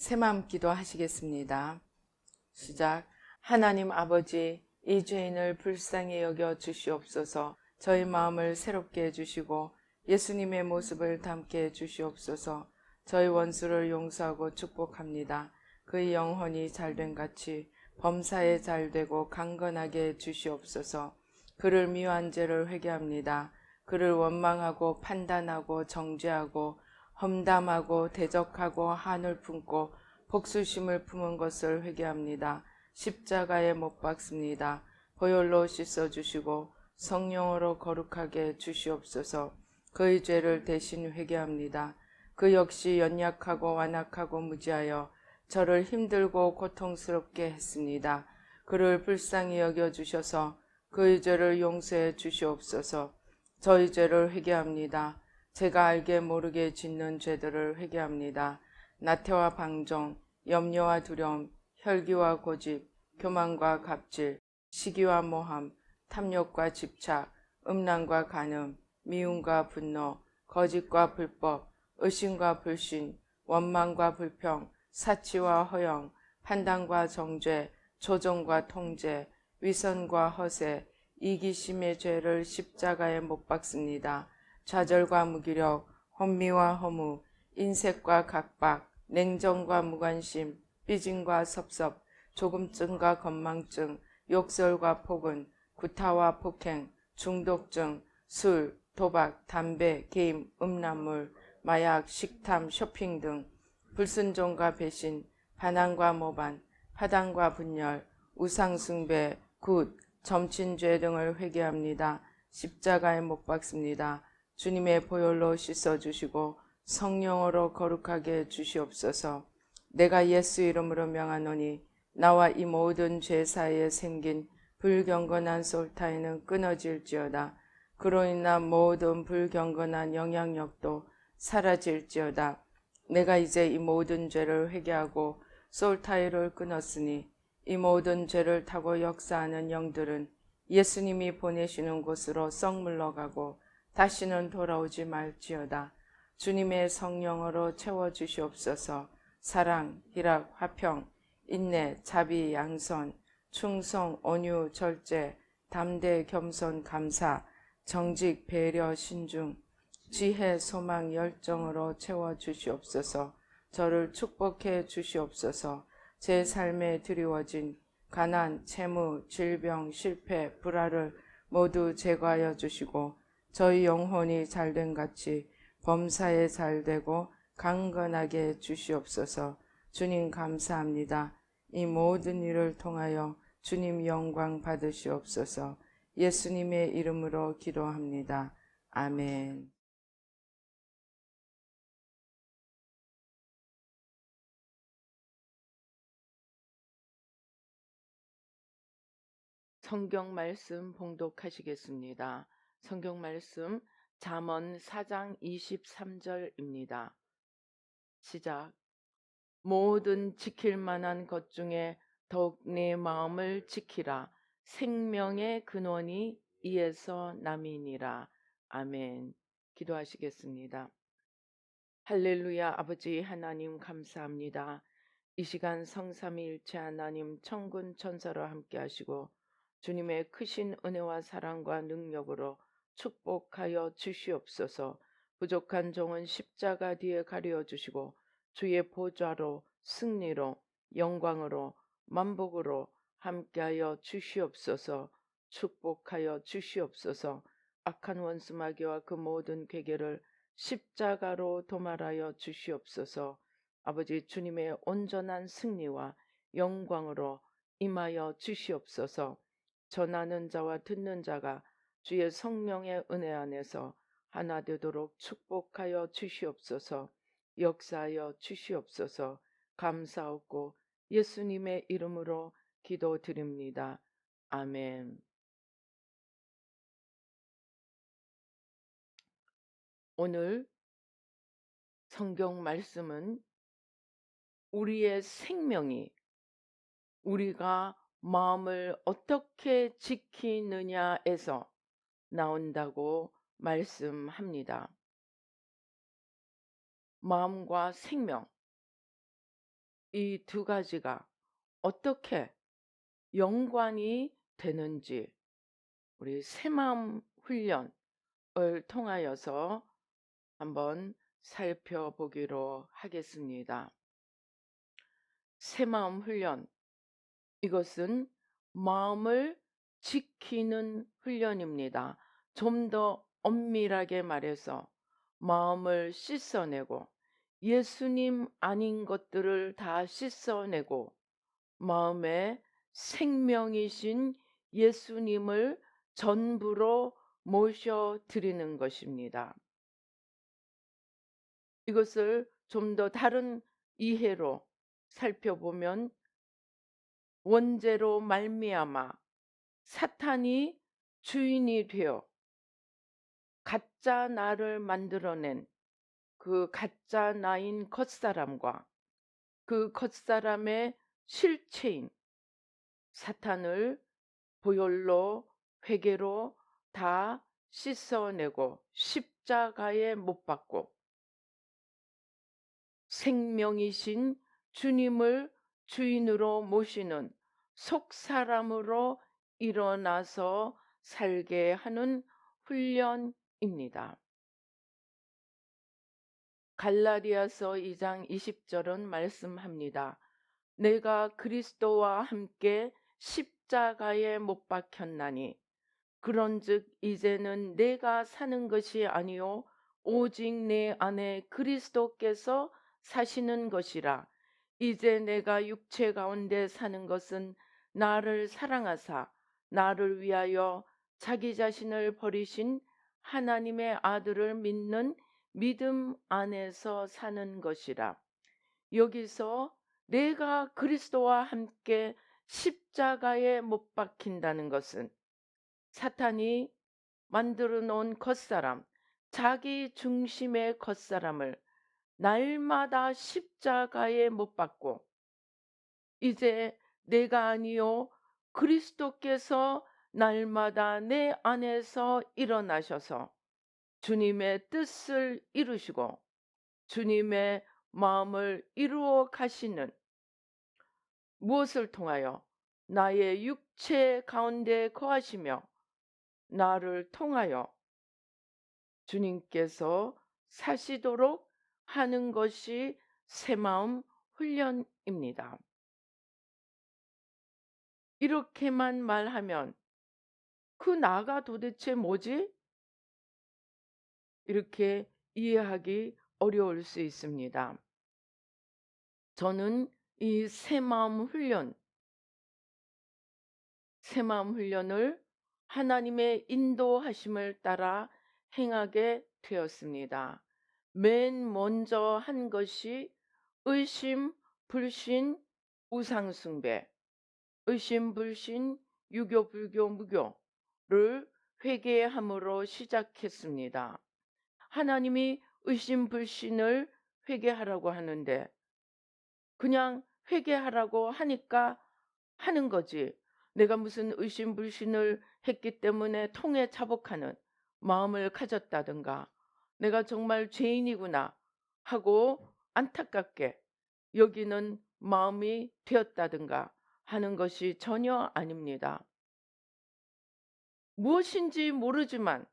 새마음 기도 하시겠습니다. 시작. 하나님 아버지, 이 죄인을 불쌍히 여겨 주시옵소서. 저희 마음을 새롭게 해주시고 예수님의 모습을 담게 해주시옵소서. 저희 원수를 용서하고 축복합니다. 그의 영혼이 잘된 같이 범사에 잘되고 강건하게 해주시옵소서. 그를 미워한 죄를 회개합니다. 그를 원망하고 판단하고 정죄하고 험담하고 대적하고 한을 품고 복수심을 품은 것을 회개합니다. 십자가에 못 박습니다. 보혈로 씻어주시고 성령으로 거룩하게 주시옵소서. 그의 죄를 대신 회개합니다. 그 역시 연약하고 완악하고 무지하여 저를 힘들고 고통스럽게 했습니다. 그를 불쌍히 여겨주셔서 그의 죄를 용서해 주시옵소서. 저희 죄를 회개합니다. 제가 알게 모르게 짓는 죄들을 회개합니다. 나태와 방종, 염려와 두려움, 혈기와 고집, 교만과 갑질, 시기와 모함, 탐욕과 집착, 음란과 간음, 미움과 분노, 거짓과 불법, 의심과 불신, 원망과 불평, 사치와 허영, 판단과 정죄, 조종과 통제, 위선과 허세, 이기심의 죄를 십자가에 못 박습니다. 좌절과 무기력, 혼미와 허무, 인색과 각박, 냉정과 무관심, 삐짐과 섭섭, 조금증과 건망증, 욕설과 폭언, 구타와 폭행, 중독증, 술, 도박, 담배, 게임, 음란물, 마약, 식탐, 쇼핑 등 불순종과 배신, 반항과 모반, 파당과 분열, 우상숭배, 굿, 점친죄 등을 회개합니다. 십자가에 못 박습니다. 주님의 보혈로 씻어주시고 성령으로 거룩하게 주시옵소서. 내가 예수 이름으로 명하노니 나와 이 모든 죄 사이에 생긴 불경건한 솔타이는 끊어질지어다. 그로 인한 모든 불경건한 영향력도 사라질지어다. 내가 이제 이 모든 죄를 회개하고 솔타이를 끊었으니 이 모든 죄를 타고 역사하는 영들은 예수님이 보내시는 곳으로 썩 물러가고 다시는 돌아오지 말지어다. 주님의 성령으로 채워주시옵소서. 사랑, 희락, 화평, 인내, 자비, 양선, 충성, 온유, 절제, 담대, 겸손, 감사, 정직, 배려, 신중, 지혜, 소망, 열정으로 채워주시옵소서. 저를 축복해 주시옵소서. 제 삶에 드리워진 가난, 채무, 질병, 실패, 불화를 모두 제거하여 주시고 저희 영혼이 잘된 같이 범사에 잘되고 강건하게 주시옵소서. 주님 감사합니다. 이 모든 일을 통하여 주님 영광 받으시옵소서. 예수님의 이름으로 기도합니다. 아멘. 성경 말씀 봉독하시겠습니다. 성경 말씀 잠언 4장 23절입니다. 시작. 모든 지킬 만한 것 중에 더욱 내 마음을 지키라. 생명의 근원이 이에서 남이니라. 아멘. 기도하시겠습니다. 할렐루야. 아버지 하나님 감사합니다. 이 시간 성삼위일체 하나님 천군 천사로 함께 하시고 주님의 크신 은혜와 사랑과 능력으로 축복하여 주시옵소서. 부족한 종은 십자가 뒤에 가려 주시고 주의 보좌로 승리로 영광으로 만복으로 함께하여 주시옵소서. 축복하여 주시옵소서. 악한 원수 마귀와 그 모든 괴계를 십자가로 도말하여 주시옵소서. 아버지 주님의 온전한 승리와 영광으로 임하여 주시옵소서. 전하는 자와 듣는 자가 주의 성령의 은혜 안에서 하나 되도록 축복하여 주시옵소서. 역사하여 주시옵소서. 감사하고 예수님의 이름으로 기도드립니다. 아멘. 오늘 성경 말씀은 우리의 생명이 우리가 마음을 어떻게 지키느냐에서 나온다고 말씀합니다. 마음과 생명, 이 두 가지가 어떻게 연관이 되는지 우리 새마음 훈련을 통하여서 한번 살펴보기로 하겠습니다. 새마음 훈련, 이것은 마음을 지키는 훈련입니다. 좀 더 엄밀하게 말해서 마음을 씻어내고 예수님 아닌 것들을 다 씻어내고 마음에 생명이신 예수님을 전부로 모셔드리는 것입니다. 이것을 좀 더 다른 이해로 살펴보면 원죄로 말미암아 사탄이 주인이 되어 가짜 나를 만들어낸 그 가짜 나인 겉사람과 그 겉사람의 실체인 사탄을 보혈로 회개로 다 씻어내고 십자가에 못 박고 생명이신 주님을 주인으로 모시는 속사람으로 일어나서 살게 하는 훈련입니다. 갈라디아서 2장 20절은 말씀합니다. 내가 그리스도와 함께 십자가에 못 박혔나니 그런즉 이제는 내가 사는 것이 아니요 오직 내 안에 그리스도께서 사시는 것이라. 이제 내가 육체 가운데 사는 것은 나를 사랑하사 나를 위하여 자기 자신을 버리신 하나님의 아들을 믿는 믿음 안에서 사는 것이라. 여기서 내가 그리스도와 함께 십자가에 못 박힌다는 것은 사탄이 만들어 놓은 겉사람, 자기 중심의 겉사람을 날마다 십자가에 못 박고 이제 내가 아니요 그리스도께서 날마다 내 안에서 일어나셔서 주님의 뜻을 이루시고 주님의 마음을 이루어 가시는 무엇을 통하여 나의 육체 가운데 거하시며 나를 통하여 주님께서 사시도록 하는 것이 새마음 훈련입니다. 이렇게만 말하면 그 나가 도대체 뭐지? 이렇게 이해하기 어려울 수 있습니다. 저는 이 새마음 훈련을 하나님의 인도하심을 따라 행하게 되었습니다. 맨 먼저 한 것이 의심, 불신, 우상숭배, 의심, 불신, 유교, 불교, 무교를 회개함으로 시작했습니다. 하나님이 의심, 불신을 회개하라고 하는데 그냥 회개하라고 하니까 하는 거지. 내가 무슨 의심, 불신을 했기 때문에 통에 자복하는 마음을 가졌다든가 내가 정말 죄인이구나 하고 안타깝게 여기는 마음이 되었다든가 하는 것이 전혀 아닙니다. 무엇인지 모르지만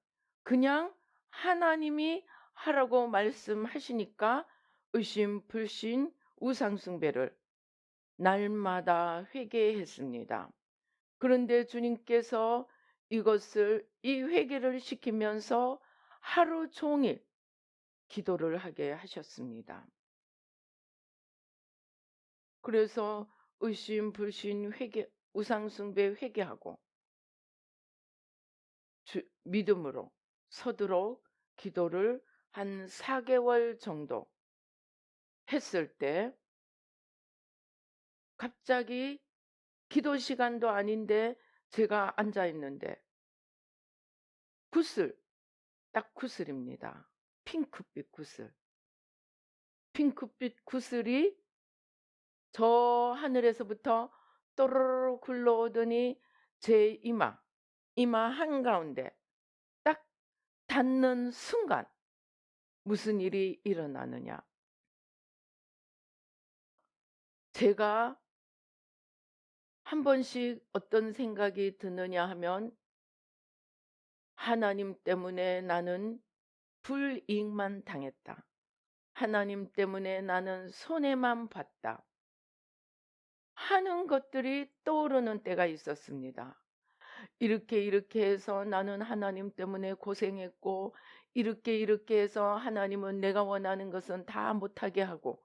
그냥 하나님이 하라고 말씀하시니까 의심, 불신, 우상숭배를 날마다 회개했습니다. 그런데 주님께서 이 회개를 시키면서 하루 종일 기도를 하게 하셨습니다. 그래서 의심, 불신, 회개, 우상숭배 회개하고 믿음으로 서도록 기도를 한 4개월 정도 했을 때 갑자기 기도 시간도 아닌데 제가 앉아 있는데 구슬, 딱 구슬입니다. 핑크빛 구슬. 핑크빛 구슬이 저 하늘에서부터 또르르 굴러오더니 제 이마 한가운데 딱 닿는 순간 무슨 일이 일어나느냐. 제가 한 번씩 어떤 생각이 드느냐 하면 '하나님 때문에 나는 불이익만 당했다. 하나님 때문에 나는 손해만 봤다.' 하는 것들이 떠오르는 때가 있었습니다. 이렇게 해서 나는 하나님 때문에 고생했고, 이렇게 해서 하나님은 내가 원하는 것은 다 못하게 하고,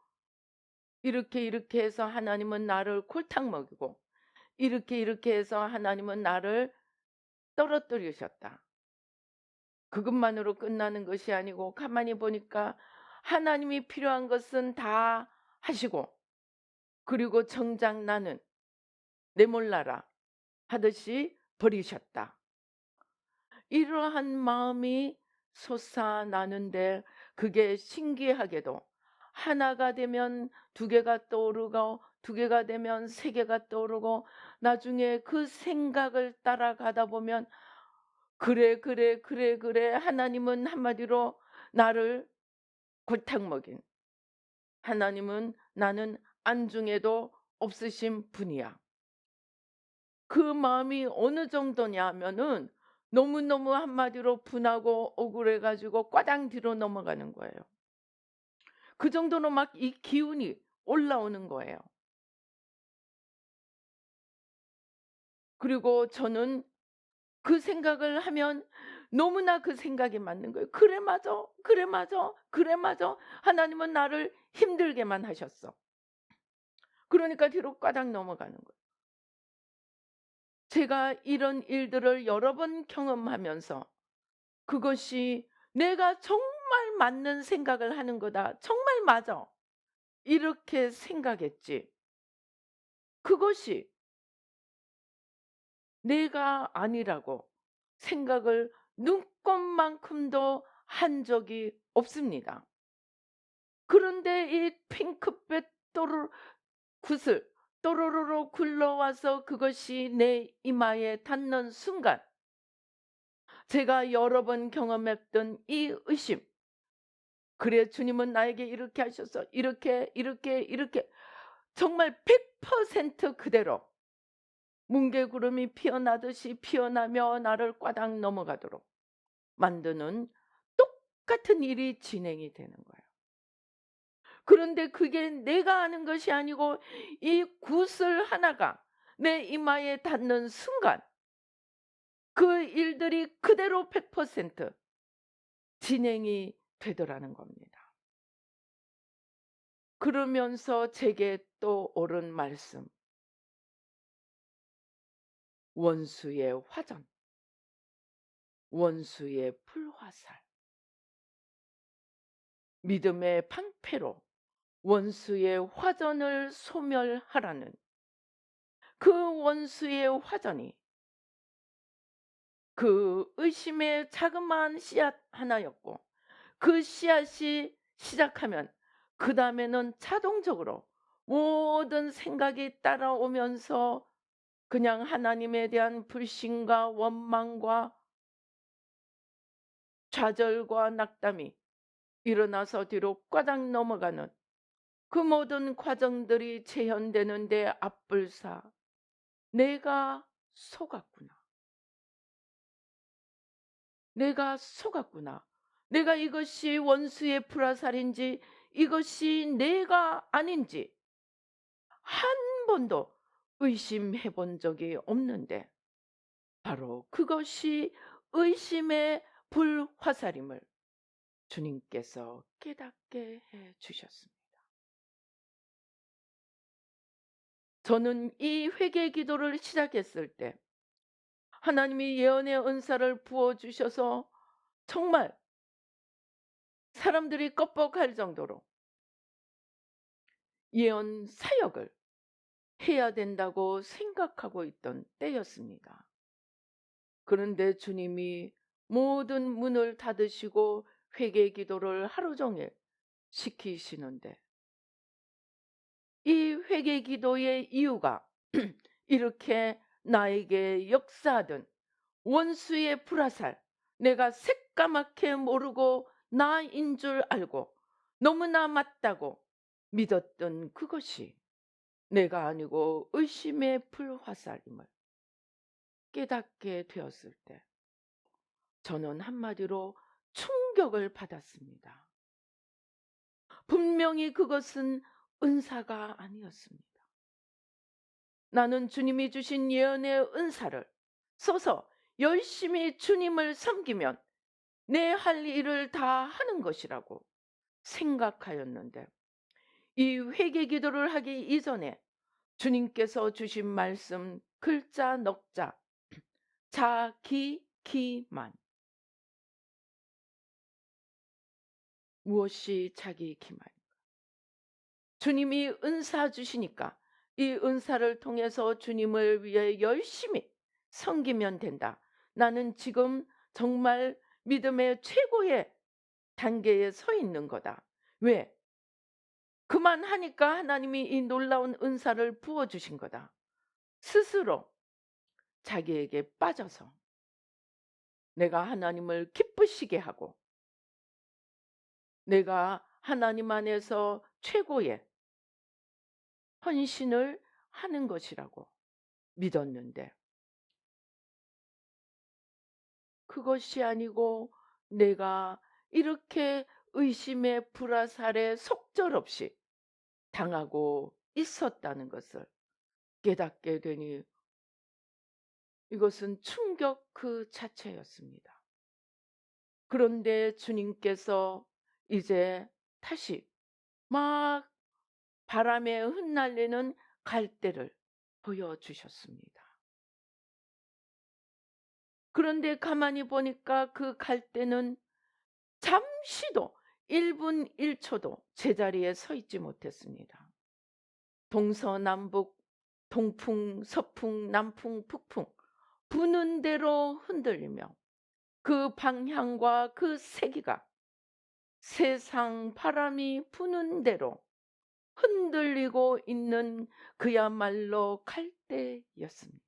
이렇게 해서 하나님은 나를 골탕 먹이고, 이렇게 해서 하나님은 나를 떨어뜨리셨다. 그것만으로 끝나는 것이 아니고 가만히 보니까 하나님이 필요한 것은 다 하시고, 그리고 정작 나는 내 몰라라 하듯이 버리셨다. 이러한 마음이 솟아나는데, 그게 신기하게도 하나가 되면 두 개가 떠오르고, 두 개가 되면 세 개가 떠오르고, 나중에 그 생각을 따라가다 보면 그래 하나님은 한마디로 나를 골탕 먹인, 하나님은 나는 안중에도 없으신 분이야. 그 마음이 어느 정도냐 하면은 너무너무 한마디로 분하고 억울해 가지고 꽈당 뒤로 넘어가는 거예요. 그 정도로 막 이 기운이 올라오는 거예요. 그리고 저는 그 생각을 하면 너무나 그 생각이 맞는 거예요. '그래 맞아. 그래 맞아. 그래 맞아. 하나님은 나를 힘들게만 하셨어.' 그러니까 뒤로 꽈당 넘어가는 거예요. 제가 이런 일들을 여러 번 경험하면서 그것이 '내가 정말 맞는 생각을 하는 거다. 정말 맞아.' 이렇게 생각했지, 그것이 내가 아니라고 생각을 눈꼽만큼도 한 적이 없습니다. 그런데 이 핑크빛 또르르 굿을 또로로로 굴러와서 그것이 내 이마에 닿는 순간, 제가 여러 번 경험했던 이 의심, '그래 주님은 나에게 이렇게 하셔서 이렇게' 정말 100% 그대로 뭉게구름이 피어나듯이 피어나며 나를 꽈당 넘어가도록 만드는 똑같은 일이 진행이 되는 거예요. 그런데 그게 내가 아는 것이 아니고 이 구슬 하나가 내 이마에 닿는 순간 그 일들이 그대로 100% 진행이 되더라는 겁니다. 그러면서 제게 또 옳은 말씀, 원수의 화전, 원수의 불화살, 믿음의 방패로 원수의 화전을 소멸하라는, 그 원수의 화전이 그 의심의 자그마한 씨앗 하나였고, 그 씨앗이 시작하면 그다음에는 자동적으로 모든 생각이 따라오면서 그냥 하나님에 대한 불신과 원망과 좌절과 낙담이 일어나서 뒤로 꽈당 넘어가는 그 모든 과정들이 재현되는데, 앞불사 '내가 속았구나. 내가 속았구나. 내가 이것이 원수의 불화살인지 이것이 내가 아닌지 한 번도 의심해 본 적이 없는데, 바로 그것이 의심의 불화살임을 주님께서 깨닫게 해 주셨습니다. 저는 이 회개 기도를 시작했을 때 하나님이 예언의 은사를 부어 주셔서 정말 사람들이 껍벅할 정도로 예언 사역을 해야 된다고 생각하고 있던 때였습니다. 그런데 주님이 모든 문을 닫으시고 회개 기도를 하루 종일 시키시는데, 이 회개 기도의 이유가 이렇게 나에게 역사하던 원수의 불화살, 내가 새까맣게 모르고 나인 줄 알고 너무나 맞다고 믿었던 그것이 내가 아니고 의심의 불화살임을 깨닫게 되었을 때 저는 한마디로 충격을 받았습니다. 분명히 그것은 은사가 아니었습니다. 나는 주님이 주신 예언의 은사를 써서 열심히 주님을 섬기면 내 할 일을 다 하는 것이라고 생각하였는데, 이 회개 기도를 하기 이전에 주님께서 주신 말씀 글자 넉자 자기기만. 무엇이 자기기만? 주님이 은사 주시니까 이 은사를 통해서 주님을 위해 열심히 섬기면 된다. 나는 지금 정말 믿음의 최고의 단계에 서 있는 거다. 왜? 그만하니까 하나님이 이 놀라운 은사를 부어주신 거다. 스스로 자기에게 빠져서 내가 하나님을 기쁘시게 하고 내가 하나님 안에서 최고의 헌신을 하는 것이라고 믿었는데, 그것이 아니고 내가 이렇게 의심의 불화살에 속절없이 당하고 있었다는 것을 깨닫게 되니 이것은 충격 그 자체였습니다. 그런데 주님께서 이제 다시 막 바람에 흩날리는 갈대를 보여주셨습니다. 그런데 가만히 보니까 그 갈대는 잠시도 1분 1초도 제자리에 서 있지 못했습니다. 동서남북, 동풍, 서풍, 남풍, 북풍 부는 대로 흔들리며 그 방향과 그 세기가 세상 바람이 부는 대로 흔들리고 있는 그야말로 갈대였습니다.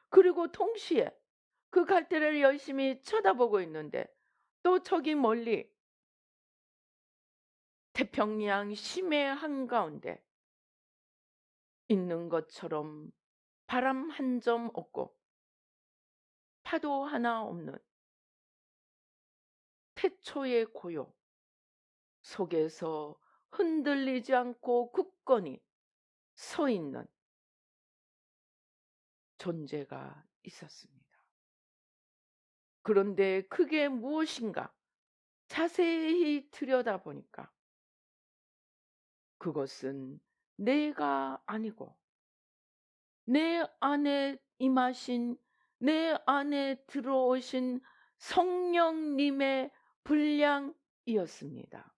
그리고 동시에 그 갈대를 열심히 쳐다보고 있는데 또 저기 멀리 태평양 심해 한가운데 있는 것처럼 바람 한 점 없고 파도 하나 없는 태초의 고요 속에서 흔들리지 않고 굳건히 서 있는 존재가 있었습니다. 그런데 그게 무엇인가 자세히 들여다보니까 그것은 내가 아니고 내 안에 임하신, 내 안에 들어오신 성령님의 분량이었습니다.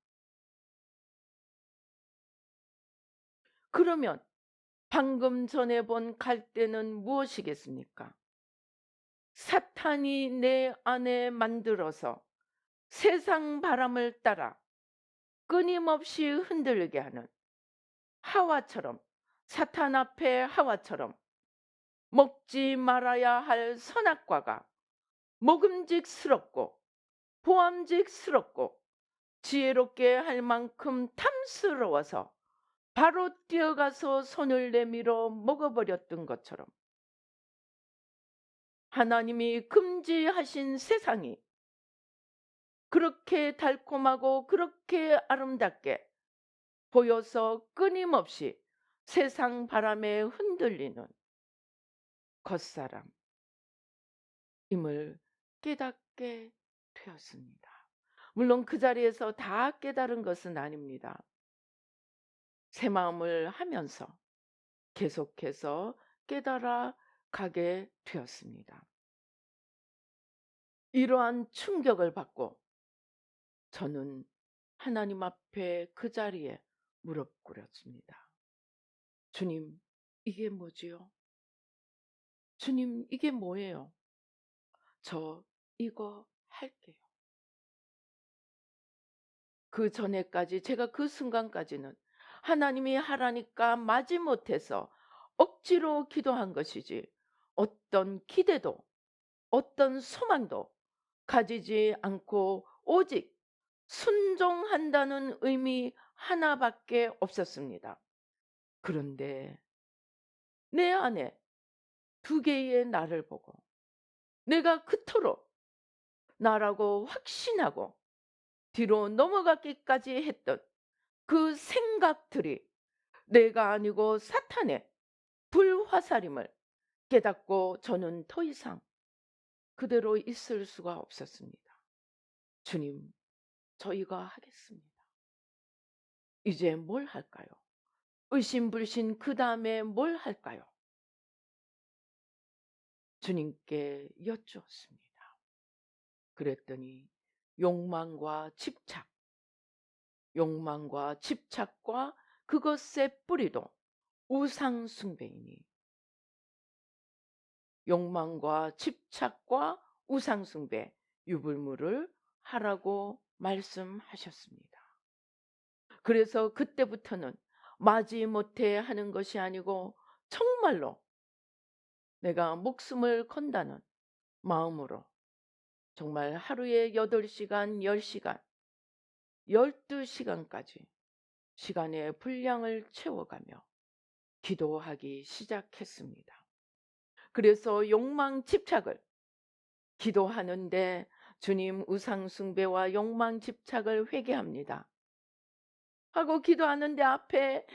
그러면 방금 전에 본 갈대는 무엇이겠습니까? 사탄이 내 안에 만들어서 세상 바람을 따라 끊임없이 흔들게 하는 하와처럼, 사탄 앞에 하와처럼 먹지 말아야 할 선악과가 먹음직스럽고 보암직스럽고 지혜롭게 할 만큼 탐스러워서 바로 뛰어가서 손을 내밀어 먹어버렸던 것처럼 하나님이 금지하신 세상이 그렇게 달콤하고 그렇게 아름답게 보여서 끊임없이 세상 바람에 흔들리는 겉사람임을 깨닫게 되었습니다. 물론 그 자리에서 다 깨달은 것은 아닙니다. 새 마음을 하면서 계속해서 깨달아 가게 되었습니다. 이러한 충격을 받고 저는 하나님 앞에 그 자리에 무릎 꿇었습니다. 주님, 이게 뭐지요? 주님, 이게 뭐예요? 저 이거 할게요. 그 전에까지, 제가 그 순간까지는 하나님이 하라니까 마지못해서 억지로 기도한 것이지 어떤 기대도 어떤 소망도 가지지 않고 오직 순종한다는 의미 하나밖에 없었습니다. 그런데 내 안에 두 개의 나를 보고 내가 그토록 나라고 확신하고 뒤로 넘어가기까지 했던 그 생각들이 내가 아니고 사탄의 불화살임을 깨닫고 저는 더 이상 그대로 있을 수가 없었습니다. 주님, 저희가 하겠습니다. 이제 뭘 할까요? 의심불신 그 다음에 뭘 할까요? 주님께 여쭈었습니다. 그랬더니 욕망과 집착과 그것의 뿌리도 우상 숭배이니 욕망과 집착과 우상 숭배 유불무를 하라고 말씀하셨습니다. 그래서 그때부터는 마지못해 하는 것이 아니고 정말로 내가 목숨을 건다는 마음으로 정말 하루에 8시간, 10시간, 12시간까지 시간의 분량을 채워가며 기도하기 시작했습니다. 그래서 욕망 집착을 기도하는데 주님 우상 숭배와 욕망 집착을 회개합니다 하고 기도하는데 앞에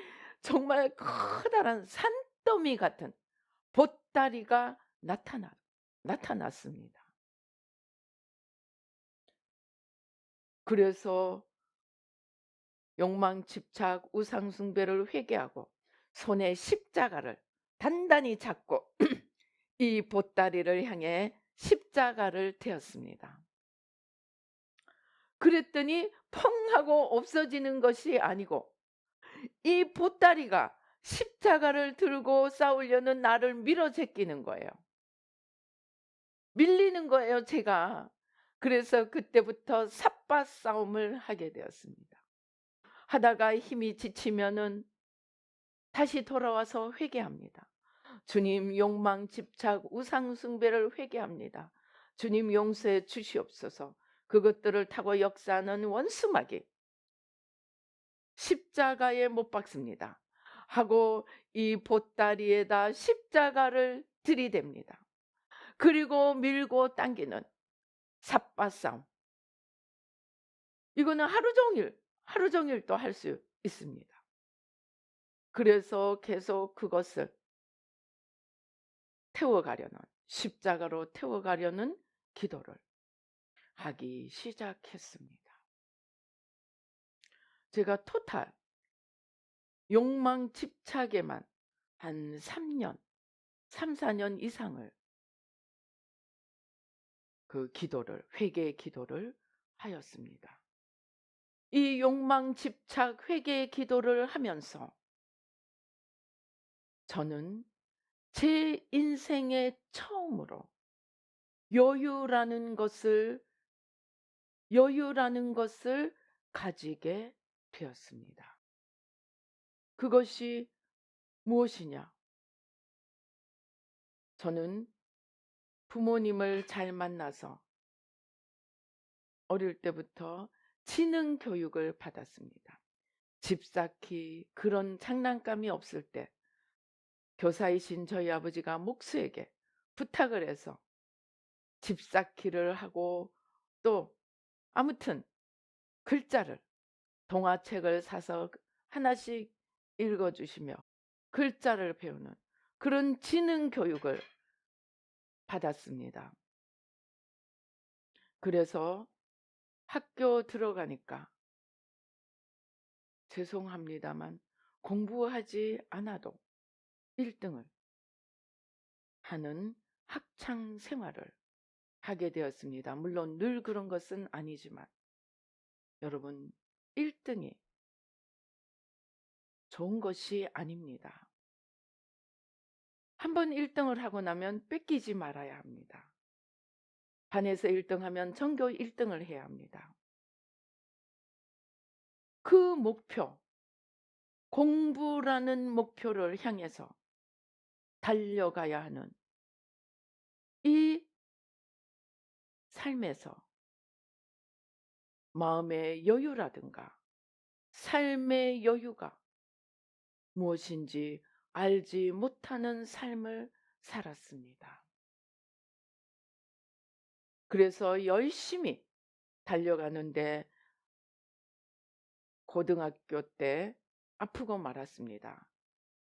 정말 커다란 산더미 같은 보따리가 나타났습니다. 그래서 욕망 집착 우상 숭배를 회개하고 손에 십자가를 단단히 잡고 이 보따리를 향해 십자가를 대었습니다. 그랬더니 펑 하고 없어지는 것이 아니고 이 보따리가 십자가를 들고 싸우려는 나를 밀어 제끼는 거예요. 밀리는 거예요, 제가. 그래서 그때부터 삿바 싸움을 하게 되었습니다. 하다가 힘이 지치면은 다시 돌아와서 회개합니다. 주님 욕망 집착 우상 숭배를 회개합니다. 주님 용서해 주시옵소서. 그것들을 타고 역사하는 원수마귀 십자가에 못 박습니다. 하고 이 보따리에다 십자가를 들이댑니다. 그리고 밀고 당기는 삿바싸움. 이거는 하루 종일 또 할 수 있습니다. 그래서 계속 그것을 십자가로 태워가려는 기도를 하기 시작했습니다. 제가 토탈 욕망 집착에만 한 3년, 3, 4년 이상을 그 회개의 기도를 하였습니다. 이 욕망 집착 회개의 기도를 하면서 저는 제 인생의 처음으로 여유라는 것을 가지게 되었습니다. 그것이 무엇이냐? 저는 부모님을 잘 만나서 어릴 때부터 지능 교육을 받았습니다. 집 쌓기 그런 장난감이 없을 때 교사이신 저희 아버지가 목수에게 부탁을 해서 집 쌓기를 하고 또 아무튼 글자를 동화책을 사서 하나씩 읽어주시며 글자를 배우는 그런 지능 교육을 받았습니다. 그래서 학교 들어가니까 죄송합니다만 공부하지 않아도 1등을 하는 학창 생활을 하게 되었습니다. 물론 늘 그런 것은 아니지만 여러분 1등이 좋은 것이 아닙니다. 한번 1등을 하고 나면 뺏기지 말아야 합니다. 반에서 1등하면 전교 1등을 해야 합니다. 그 목표, 공부라는 목표를 향해서 달려가야 하는 이 삶에서 마음의 여유라든가 삶의 여유가 무엇인지 알지 못하는 삶을 살았습니다. 그래서 열심히 달려가는데 고등학교 때 아프고 말았습니다.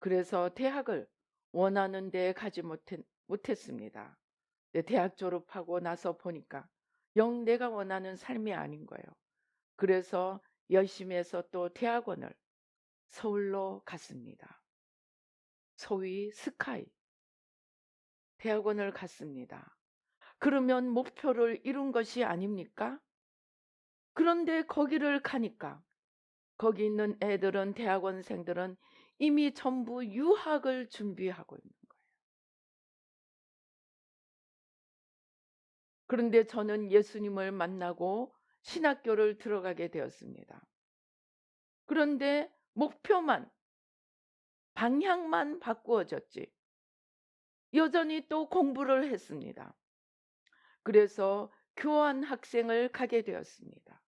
그래서 대학을 원하는 데 가지 못했습니다. 대학 졸업하고 나서 보니까 영 내가 원하는 삶이 아닌 거예요. 그래서 열심히 해서 또 대학원을 서울로 갔습니다. 소위 스카이 대학원을 갔습니다. 그러면 목표를 이룬 것이 아닙니까? 그런데 거기를 가니까 거기 있는 애들은 대학원생들은 이미 전부 유학을 준비하고 있는 거예요. 그런데 저는 예수님을 만나고 신학교를 들어가게 되었습니다. 그런데 목표만 방향만 바꾸어졌지 여전히 또 공부를 했습니다. 그래서 교환 학생을 가게 되었습니다.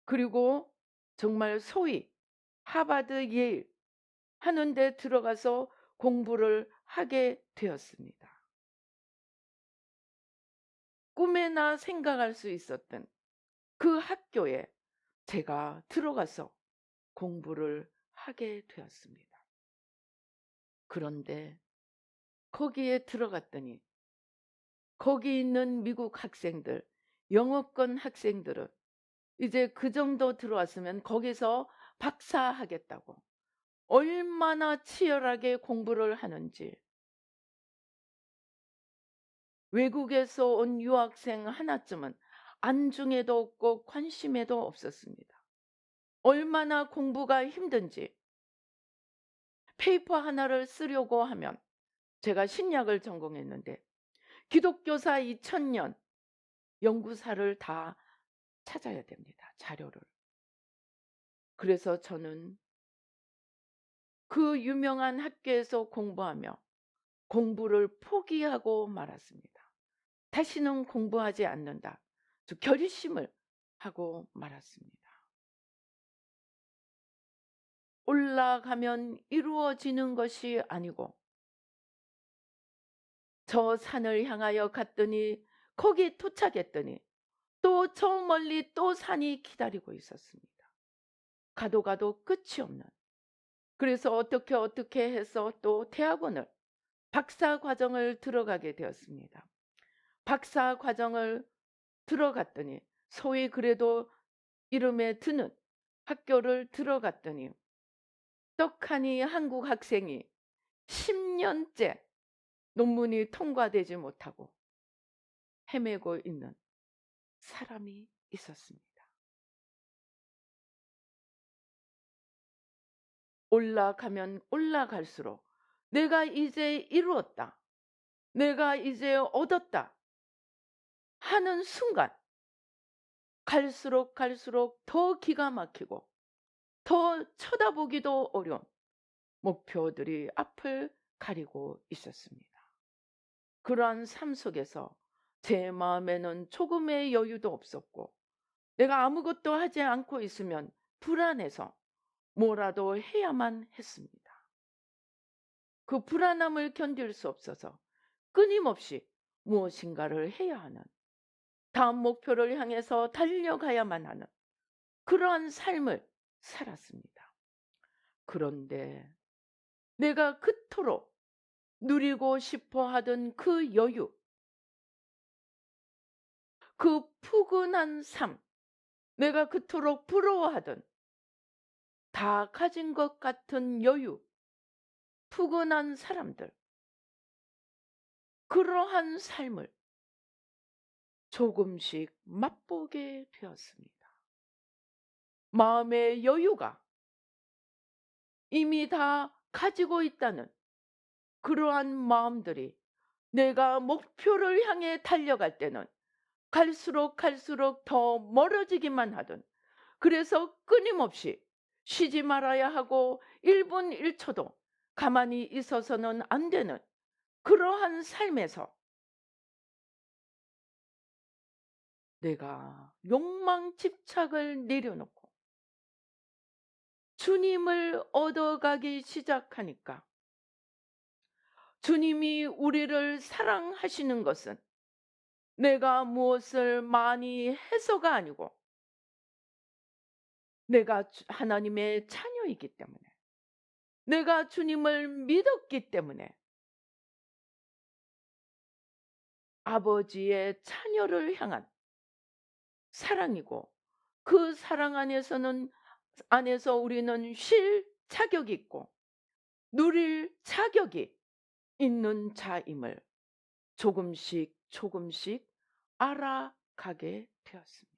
그리고 정말 소위 하버드 예일 하는 데 들어가서 공부를 하게 되었습니다. 꿈에나 생각할 수 있었던 그 학교에 제가 들어가서 공부를 하게 되었습니다. 그런데 거기에 들어갔더니 거기 있는 미국 학생들, 영어권 학생들은 이제 그 정도 들어왔으면 거기서 박사하겠다고 얼마나 치열하게 공부를 하는지 외국에서 온 유학생 하나쯤은 안중에도 없고 관심에도 없었습니다. 얼마나 공부가 힘든지 페이퍼 하나를 쓰려고 하면 제가 신약을 전공했는데 기독교사 2000년 연구사를 다 찾아야 됩니다. 자료를. 그래서 저는 그 유명한 학교에서 공부하며 공부를 포기하고 말았습니다. 다시는 공부하지 않는다. 저 결심을 하고 말았습니다. 올라가면 이루어지는 것이 아니고 저 산을 향하여 갔더니 거기 도착했더니 또 저 멀리 또 산이 기다리고 있었습니다. 가도 가도 끝이 없는. 그래서 어떻게 해서 또 대학원을 박사 과정을 들어가게 되었습니다. 박사 과정을 들어갔더니 소위 그래도 이름에 드는 학교를 들어갔더니 떡하니 한국 학생이 10년째 논문이 통과되지 못하고 헤매고 있는 사람이 있었습니다. 올라가면 올라갈수록 내가 이제 이루었다. 내가 이제 얻었다. 하는 순간 갈수록 더 기가 막히고 더 쳐다보기도 어려운 목표들이 앞을 가리고 있었습니다. 그러한 삶 속에서 제 마음에는 조금의 여유도 없었고 내가 아무것도 하지 않고 있으면 불안해서 뭐라도 해야만 했습니다. 그 불안함을 견딜 수 없어서 끊임없이 무엇인가를 해야 하는 다음 목표를 향해서 달려가야만 하는 그러한 삶을 살았습니다. 그런데 내가 그토록 누리고 싶어 하던 그 여유, 그 푸근한 삶, 내가 그토록 부러워하던 다 가진 것 같은 여유, 푸근한 사람들, 그러한 삶을 조금씩 맛보게 되었습니다. 마음의 여유가 이미 다 가지고 있다는 그러한 마음들이 내가 목표를 향해 달려갈 때는 갈수록 더 멀어지기만 하던 그래서 끊임없이 쉬지 말아야 하고 1분 1초도 가만히 있어서는 안 되는 그러한 삶에서 내가 욕망 집착을 내려놓고 주님을 얻어가기 시작하니까 주님이 우리를 사랑하시는 것은 내가 무엇을 많이 해서가 아니고 내가 하나님의 자녀이기 때문에, 내가 주님을 믿었기 때문에 아버지의 자녀를 향한 사랑이고, 그 사랑 안에서 우리는 쉴 자격이 있고 누릴 자격이 있는 자임을 조금씩 조금씩 알아가게 되었습니다.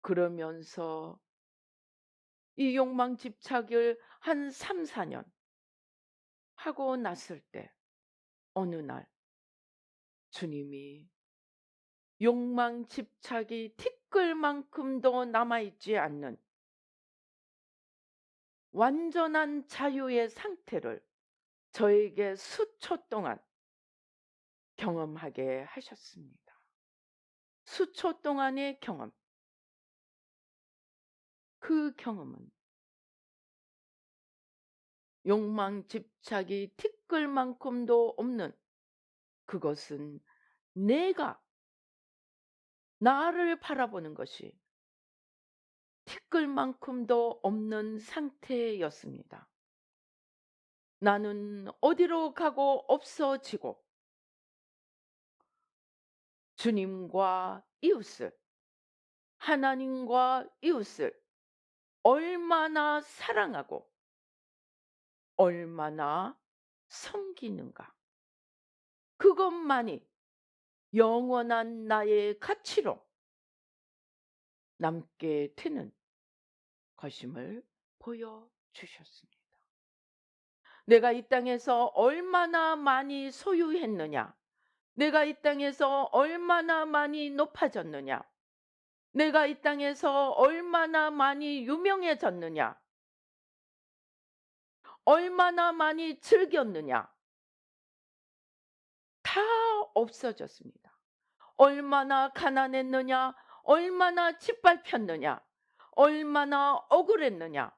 그러면서 이 욕망 집착을 한 3, 4년 하고 났을 때 어느 날 주님이 욕망 집착이 티끌만큼도 남아있지 않는 완전한 자유의 상태를 저에게 수초 동안 경험하게 하셨습니다. 수초 동안의 경험. 그 경험은 욕망 집착이 티끌만큼도 없는, 그것은 내가 나를 바라보는 것이 티끌만큼도 없는 상태였습니다. 나는 어디로 가고 없어지고 주님과 이웃을, 하나님과 이웃을 얼마나 사랑하고 얼마나 섬기는가, 그것만이 영원한 나의 가치로 남게 되는 것임을 보여주셨습니다. 내가 이 땅에서 얼마나 많이 소유했느냐, 내가 이 땅에서 얼마나 많이 높아졌느냐, 내가 이 땅에서 얼마나 많이 유명해졌느냐, 얼마나 많이 즐겼느냐, 다 없어졌습니다. 얼마나 가난했느냐, 얼마나 짓밟혔느냐, 얼마나 억울했느냐,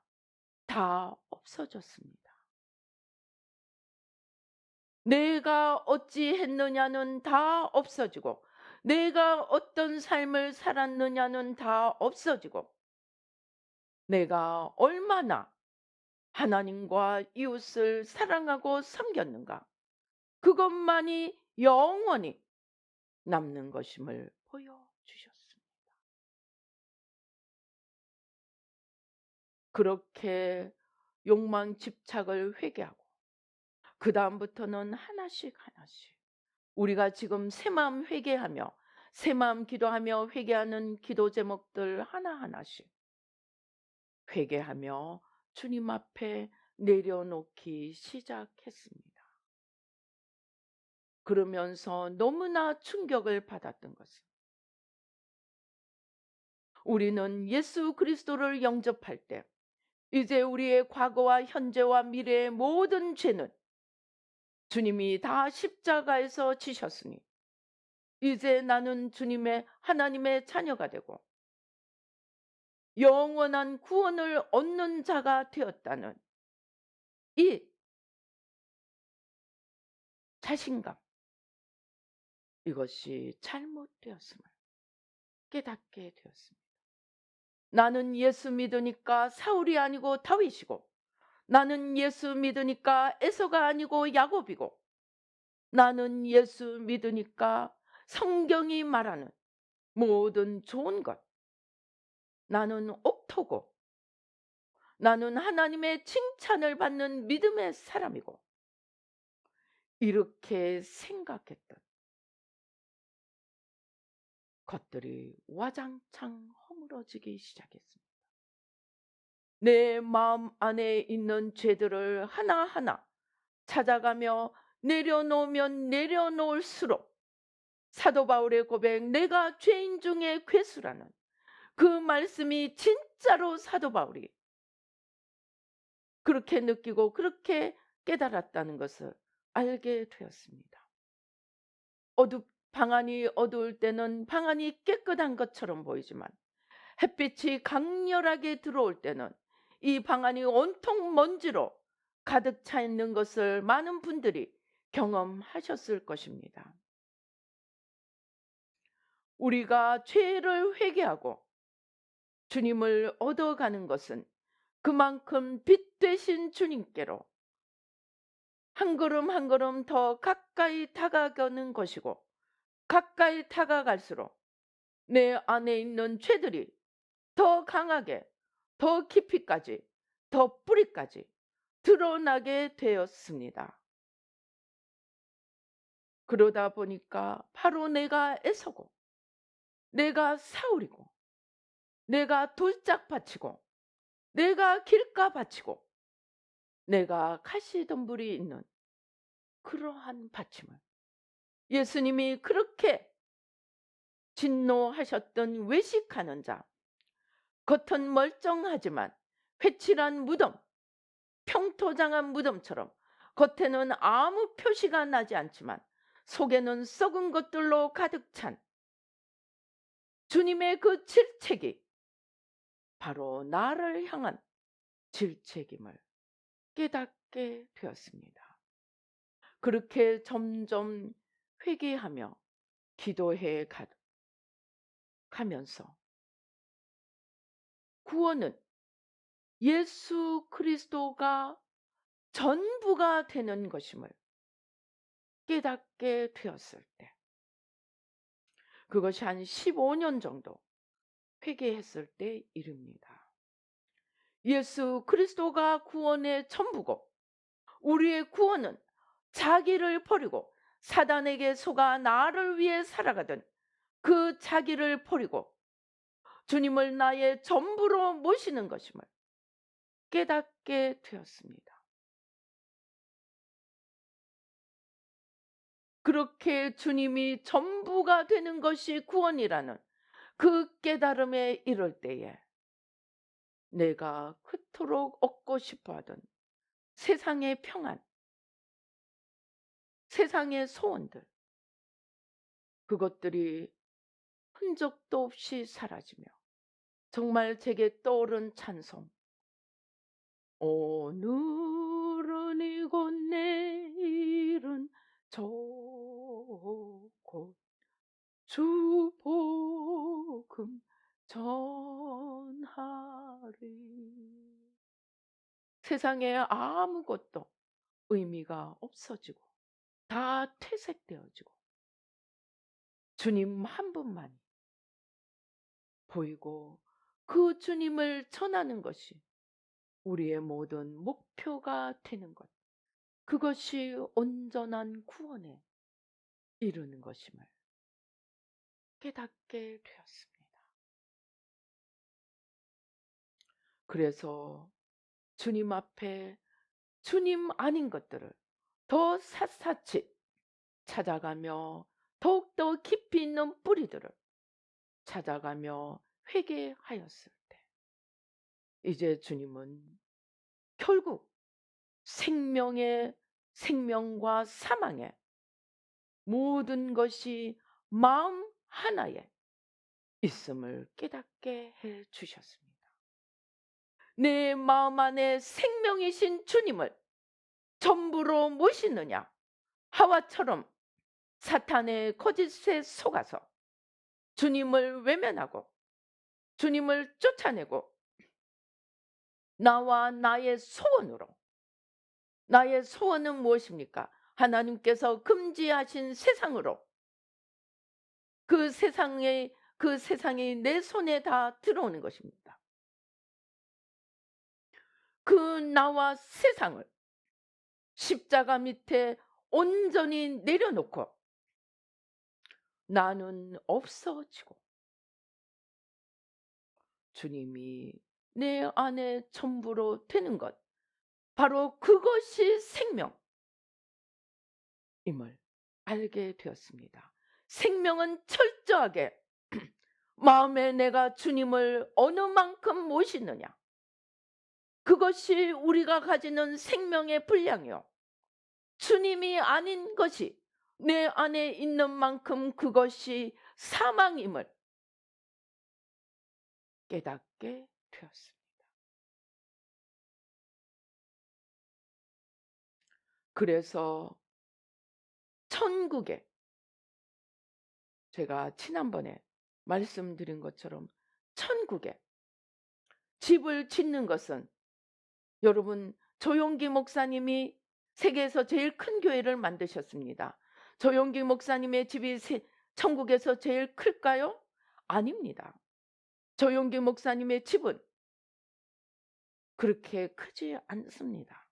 다 없어졌습니다. 내가 어찌했느냐는 다 없어지고, 내가 어떤 삶을 살았느냐는 다 없어지고, 내가 얼마나 하나님과 이웃을 사랑하고 섬겼는가, 그것만이 영원히 남는 것임을 보여주셨습니다. 그렇게 욕망 집착을 회개하고 그 다음부터는 하나씩 우리가 지금 새마음 회개하며 새마음 기도하며 회개하는 기도 제목들 하나하나씩 회개하며 주님 앞에 내려놓기 시작했습니다. 그러면서 너무나 충격을 받았던 것은, 우리는 예수 그리스도를 영접할 때 이제 우리의 과거와 현재와 미래의 모든 죄는 주님이 다 십자가에서 지셨으니 이제 나는 하나님의 자녀가 되고 영원한 구원을 얻는 자가 되었다는 이 자신감, 이것이 잘못되었음을 깨닫게 되었습니다. 나는 예수 믿으니까 사울이 아니고 다윗이고, 나는 예수 믿으니까 에서가 아니고 야곱이고, 나는 예수 믿으니까 성경이 말하는 모든 좋은 것, 나는 옥토고, 나는 하나님의 칭찬을 받는 믿음의 사람이고, 이렇게 생각했던 것들이 와장창 허물어지기 시작했습니다. 내 마음 안에 있는 죄들을 하나하나 찾아가며 내려놓으면 내려놓을수록 사도 바울의 고백, 내가 죄인 중에 괴수라는 그 말씀이 진짜로 사도 바울이 그렇게 느끼고 그렇게 깨달았다는 것을 알게 되었습니다. 방안이 어두울 때는 방안이 깨끗한 것처럼 보이지만 햇빛이 강렬하게 들어올 때는 이 방안이 온통 먼지로 가득 차 있는 것을 많은 분들이 경험하셨을 것입니다. 우리가 죄를 회개하고 주님을 얻어가는 것은 그만큼 빛 되신 주님께로 한 걸음 한 걸음 더 가까이 다가가는 것이고, 가까이 다가갈수록 내 안에 있는 죄들이 더 강하게, 더 깊이까지, 더 뿌리까지 드러나게 되었습니다. 그러다 보니까 바로 내가 애서고, 내가 사울이고, 내가 돌짝밭이고, 내가 길가밭이고, 내가 가시덤불이 있는 그러한 받침을 예수님이 그렇게 진노하셨던 외식하는 자, 겉은 멀쩡하지만 회칠한 무덤, 평토장한 무덤처럼 겉에는 아무 표시가 나지 않지만 속에는 썩은 것들로 가득 찬 주님의 그 질책이 바로 나를 향한 질책임을 깨닫게 되었습니다. 그렇게 점점 회개하며 기도해 가면서 구원은 예수 그리스도가 전부가 되는 것임을 깨닫게 되었을 때, 그것이 한 15년 정도 회개했을 때 일입니다. 예수 그리스도가 구원의 전부고, 우리의 구원은 자기를 버리고 사단에게 속아 나를 위해 살아가던 그 자기를 버리고 주님을 나의 전부로 모시는 것임을 깨닫게 되었습니다. 그렇게 주님이 전부가 되는 것이 구원이라는 그 깨달음에 이를 때에 내가 그토록 얻고 싶어하던 세상의 평안, 세상의 소원들, 그것들이 흔적도 없이 사라지며 정말 제게 떠오른 찬송, 오늘은 이곳 내일은 저곳 주 복음 전하리. 세상에 아무것도 의미가 없어지고 다 퇴색되어지고 주님 한 분만이 보이고 그 주님을 전하는 것이 우리의 모든 목표가 되는 것, 그것이 온전한 구원에 이르는 것임을 깨닫게 되었습니다. 그래서 주님 앞에 주님 아닌 것들을 더 샅샅이 찾아가며 더욱더 깊이 있는 뿌리들을 찾아가며 회개하였을 때 이제 주님은 결국 생명과 사망의 모든 것이 마음 하나에 있음을 깨닫게 해 주셨습니다. 내 마음 안에 생명이신 주님을 전부로 모시느냐, 하와처럼 사탄의 거짓에 속아서 주님을 외면하고 주님을 쫓아내고 나와 나의 소원으로, 나의 소원은 무엇입니까? 하나님께서 금지하신 세상으로, 그 세상이 내 손에 다 들어오는 것입니다. 그 나와 세상을 십자가 밑에 온전히 내려놓고 나는 없어지고 주님이 내 안에 전부로 되는 것, 바로 그것이 생명임을 알게 되었습니다. 생명은 철저하게 마음에 내가 주님을 어느 만큼 모시느냐, 그것이 우리가 가지는 생명의 분량이요, 주님이 아닌 것이 내 안에 있는 만큼 그것이 사망임을 깨닫게 되었습니다. 그래서 천국에, 제가 지난번에 말씀드린 것처럼 천국에 집을 짓는 것은, 여러분, 조용기 목사님이 세계에서 제일 큰 교회를 만드셨습니다. 조용기 목사님의 집이 천국에서 제일 클까요? 아닙니다. 조용기 목사님의 집은 그렇게 크지 않습니다.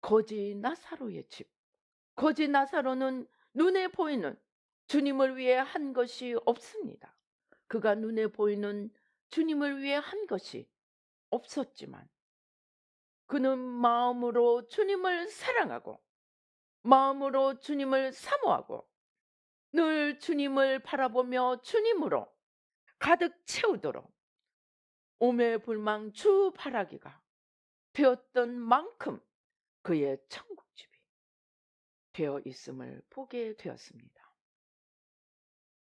거지 나사로의 집. 거지 나사로는 눈에 보이는 주님을 위해 한 것이 없습니다. 그가 눈에 보이는 주님을 위해 한 것이 없었지만 그는 마음으로 주님을 사랑하고 마음으로 주님을 사모하고 늘 주님을 바라보며 주님으로 가득 채우도록 오매불망 주바라기가 되었던 만큼 그의 천국집이 되어 있음을 보게 되었습니다.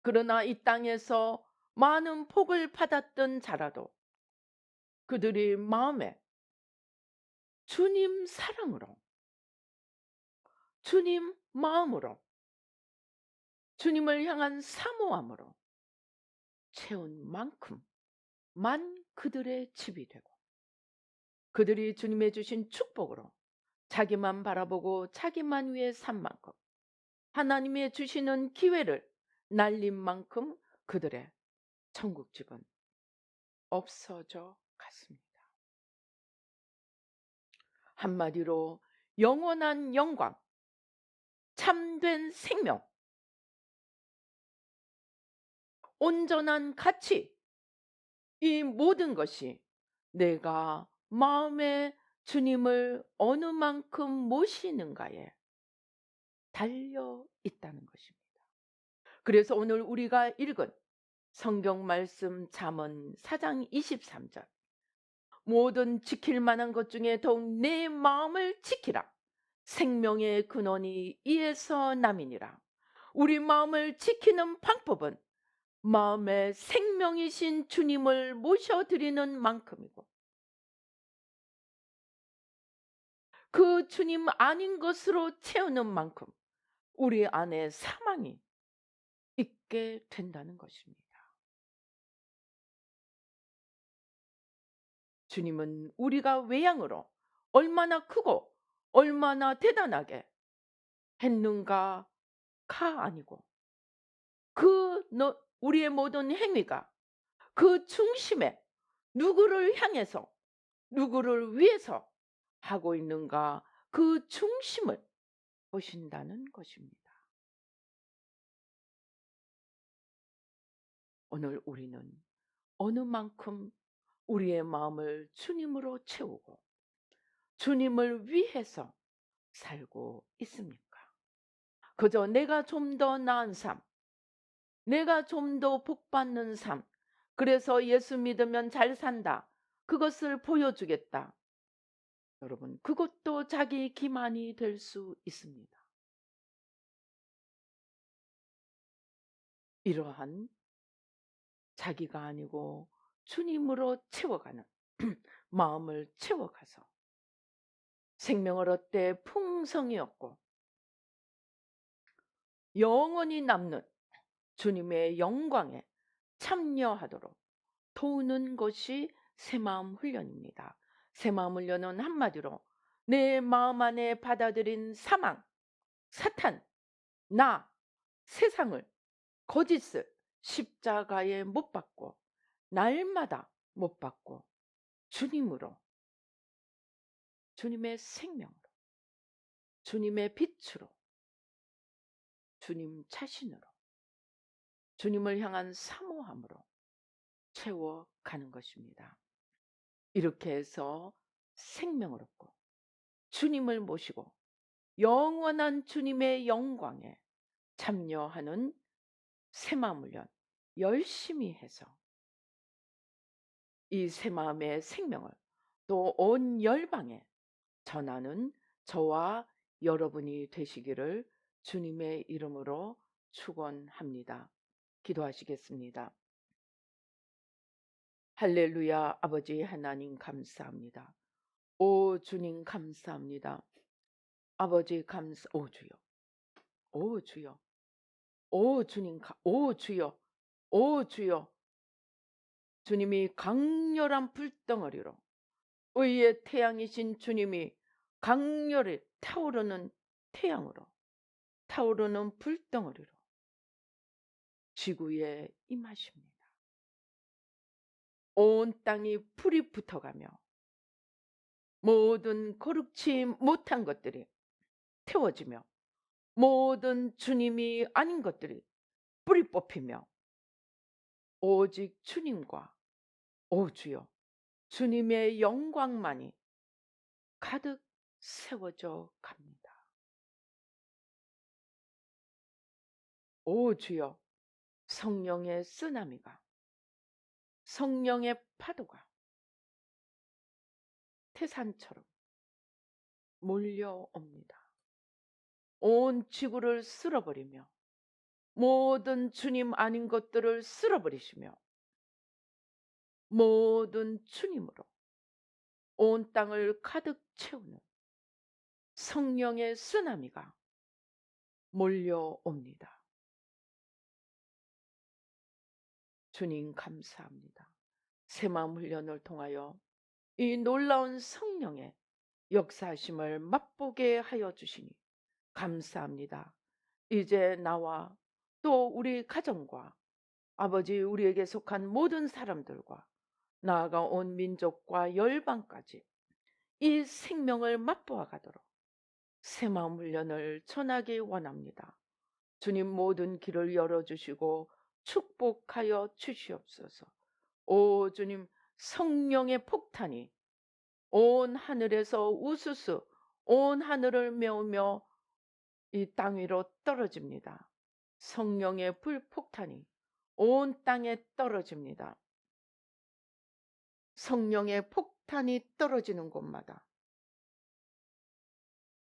그러나 이 땅에서 많은 복을 받았던 자라도 그들이 마음에 주님 사랑으로, 주님 마음으로, 주님을 향한 사모함으로 채운 만큼만 그들의 집이 되고, 그들이 주님의 주신 축복으로 자기만 바라보고 자기만 위해 산 만큼, 하나님의 주시는 기회를 날린 만큼 그들의 천국집은 없어져 갔습니다. 한마디로 영원한 영광, 참된 생명, 온전한 가치, 이 모든 것이 내가 마음에 주님을 어느 만큼 모시는가에 달려 있다는 것입니다. 그래서 오늘 우리가 읽은 성경 말씀 잠언 4장 23절, 모든 지킬 만한 것 중에 더욱 내 마음을 지키라. 생명의 근원이 이에서 남이니라. 우리 마음을 지키는 방법은 마음의 생명이신 주님을 모셔드리는 만큼이고, 그 주님 아닌 것으로 채우는 만큼 우리 안에 사망이 있게 된다는 것입니다. 주님은 우리가 외양으로 얼마나 크고 얼마나 대단하게 했는가가 아니고, 우리의 모든 행위가 그 중심에 누구를 향해서, 누구를 위해서 하고 있는가, 그 중심을 보신다는 것입니다. 오늘 우리는 어느 만큼 우리의 마음을 주님으로 채우고 주님을 위해서 살고 있습니까? 그저 내가 좀 더 나은 삶, 내가 좀 더 복받는 삶, 그래서 예수 믿으면 잘 산다, 그것을 보여주겠다. 여러분, 그것도 자기 기만이 될 수 있습니다. 이러한 자기가 아니고 주님으로 채워가는 마음을 채워가서 생명을 얻되 풍성히 얻고 영원히 남는 주님의 영광에 참여하도록 도우는 것이 새마음 훈련입니다. 새마음 훈련은 한마디로 내 마음 안에 받아들인 사망, 사탄, 나, 세상을, 거짓을 십자가에 못 박고 날마다 못 박고 주님으로, 주님의 생명으로, 주님의 빛으로, 주님 자신으로, 주님을 향한 사모함으로 채워가는 것입니다. 이렇게 해서 생명을 얻고 주님을 모시고 영원한 주님의 영광에 참여하는 새마음 훈련 열심히 해서 이 새마음의 생명을 또 온 열방에 전하는 저와 여러분이 되시기를 주님의 이름으로 축원합니다. 기도하시겠습니다. 할렐루야. 아버지 하나님 감사합니다. 오 주님 감사합니다. 아버지 오 주여. 오 주여. 오 주님 오 주여. 오 주여. 주님이 강렬한 불덩어리로 의의 태양이신 주님이 강렬히 타오르는 태양으로 타오르는 불덩어리로 지구에 임하십니다. 온 땅이 불이 붙어가며 모든 거룩치 못한 것들이 태워지며 모든 주님이 아닌 것들이 뿌리 뽑히며 오직 주님과 오 주여 주님의 영광만이 가득 세워져 갑니다. 오 주여 성령의 쓰나미가 성령의 파도가 태산처럼 몰려옵니다. 온 지구를 쓸어버리며 모든 주님 아닌 것들을 쓸어버리시며 모든 주님으로 온 땅을 가득 채우는 성령의 쓰나미가 몰려옵니다. 주님 감사합니다. 새마음 훈련을 통하여 이 놀라운 성령의 역사하심을 맛보게 하여 주시니 감사합니다. 이제 나와 또 우리 가정과 아버지 우리에게 속한 모든 사람들과 나아가 온 민족과 열방까지 이 생명을 맛보아 가도록 새마음 훈련을 전하기 원합니다. 주님 모든 길을 열어주시고 축복하여 주시옵소서. 오 주님 성령의 폭탄이 온 하늘에서 우수수 온 하늘을 메우며 이 땅 위로 떨어집니다. 성령의 불폭탄이 온 땅에 떨어집니다. 성령의 폭탄이 떨어지는 곳마다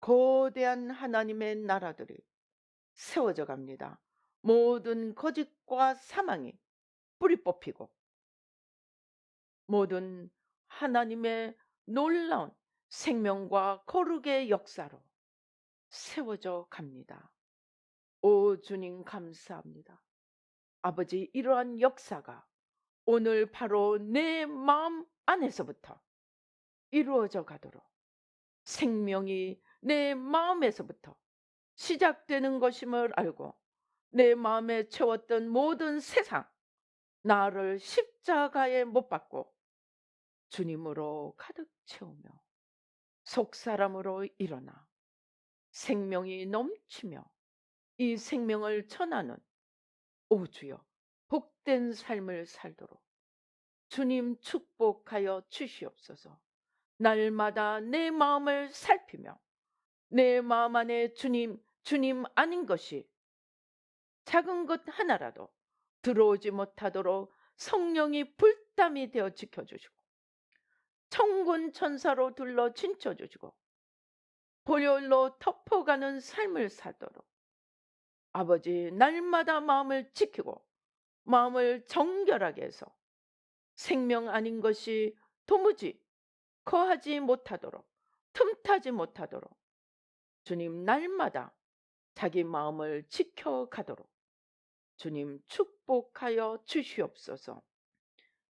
거대한 하나님의 나라들이 세워져 갑니다. 모든 거짓과 사망이 뿌리 뽑히고 모든 하나님의 놀라운 생명과 거룩의 역사로 세워져 갑니다. 오 주님 감사합니다. 아버지 이러한 역사가 오늘 바로 내 마음 안에서부터 이루어져 가도록 생명이 내 마음에서부터 시작되는 것임을 알고 내 마음에 채웠던 모든 세상 나를 십자가에 못 박고 주님으로 가득 채우며 속사람으로 일어나 생명이 넘치며 이 생명을 전하는 오 주여 복된 삶을 살도록 주님 축복하여 주시옵소서. 날마다 내 마음을 살피며 내 마음 안에 주님 아닌 것이 작은 것 하나라도 들어오지 못하도록 성령이 불담이 되어 지켜주시고 천군 천사로 둘러 진쳐주시고 보혈로 덮어가는 삶을 살도록 아버지 날마다 마음을 지키고 마음을 정결하게 해서 생명 아닌 것이 도무지 거하지 못하도록 틈타지 못하도록 주님 날마다 자기 마음을 지켜가도록 주님 축복하여 주시옵소서.